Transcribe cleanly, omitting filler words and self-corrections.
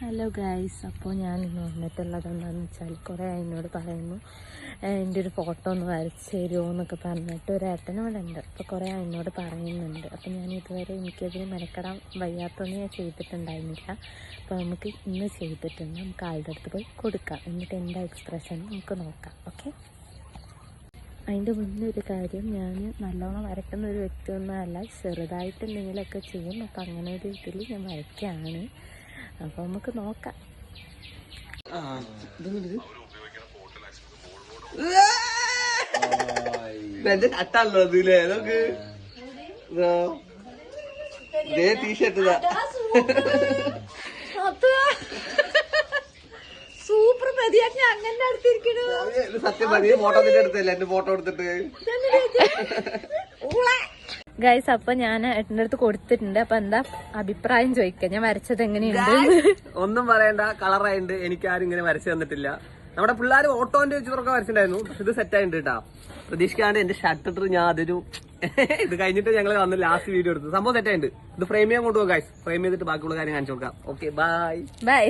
Hello guys, അപ്പോൾ ഞാൻ ഇന്ന് വന്നിട്ടുള്ളത് എന്താണെന്ന് വെച്ചാൽ കുറേ എന്നോട് പറയുന്നു എൻ്റെ ഒരു ഫോട്ടോ ഒന്ന് വരച്ച് തരുമോ എന്നൊക്കെ പറഞ്ഞിട്ട് ഒരു ഏട്ടനും ഇവിടെ ഉണ്ട്. അപ്പോൾ കുറേ എന്നോട് പറയുന്നുണ്ട്. അപ്പോൾ ഞാൻ ഇതുവരെ എനിക്കതിന് മെനക്കെടാൻ വയ്യാത്തൊന്നും ഞാൻ ചെയ്തിട്ടുണ്ടായിരുന്നില്ല. അപ്പോൾ നമുക്ക് ഇന്ന് ചെയ്തിട്ടുണ്ട്. നമുക്ക് ആളുടെ അടുത്ത് പോയി കൊടുക്കാം, എന്നിട്ട് എൻ്റെ എക്സ്പ്രഷൻ നമുക്ക് നോക്കാം. ഓക്കെ, അതിൻ്റെ മുന്നേ ഒരു കാര്യം, ഞാൻ നല്ലോണം വരയ്ക്കുന്ന ഒരു വ്യക്തിയൊന്നുമല്ല, ചെറുതായിട്ട് എന്തെങ്കിലുമൊക്കെ ചെയ്യും. അപ്പോൾ അങ്ങനെ ഒരു ഇതിൽ ഞാൻ വരയ്ക്കുകയാണ്. അപ്പോൾ നമുക്ക് നോക്കാം. ടീഷർട്ട് സൂപ്പർ പ്രതിയാക്കി അങ്ങനെ അടുത്തിരിക്കണു. സത്യം പറഞ്ഞ ഫോട്ടോത്തിന്റെ അടുത്തല്ലേ എന്റെ ഫോട്ടോ എടുത്തിട്ട് ഗൈസ്, അപ്പൊ ഞാൻ ഏട്ടൻ്റെ അടുത്ത് കൊടുത്തിട്ടുണ്ട്. അപ്പൊ എന്താ അഭിപ്രായം ചോദിക്കാം, ഞാൻ വരച്ചത് എങ്ങനെയുണ്ട്? ഒന്നും പറയണ്ട, കളറായിട്ടുണ്ട്. എനിക്കാരും ഇങ്ങനെ വരച്ചു തന്നിട്ടില്ല. നമ്മുടെ പിള്ളേർ ഓട്ടോന്റെ ചിത്രമൊക്കെ വരച്ചിട്ടുണ്ടായിരുന്നു. ഇത് സെറ്റ് ആയിട്ടുണ്ട് കേട്ടാ. പ്രതീക്ഷിക്കാണ്ട് എന്റെ ഷർട്ട് ഇട്ടിട്ട് ഞാൻ അതൊരു ഇത് കഴിഞ്ഞിട്ട് ഞങ്ങൾ വന്ന് ലാസ്റ്റ് വീഡിയോ എടുത്തു. സംഭവം സെറ്റ് ആയിട്ടുണ്ട്. ഇത് ഫ്രെയിം ചെയ്യാൻ കൊണ്ടുപോകാം ഗൈസ്. ഫ്രെയിം ചെയ്തിട്ട് ബാക്കിയുള്ള കാര്യം കാണിച്ചു കൊടുക്കാം. Okay, by.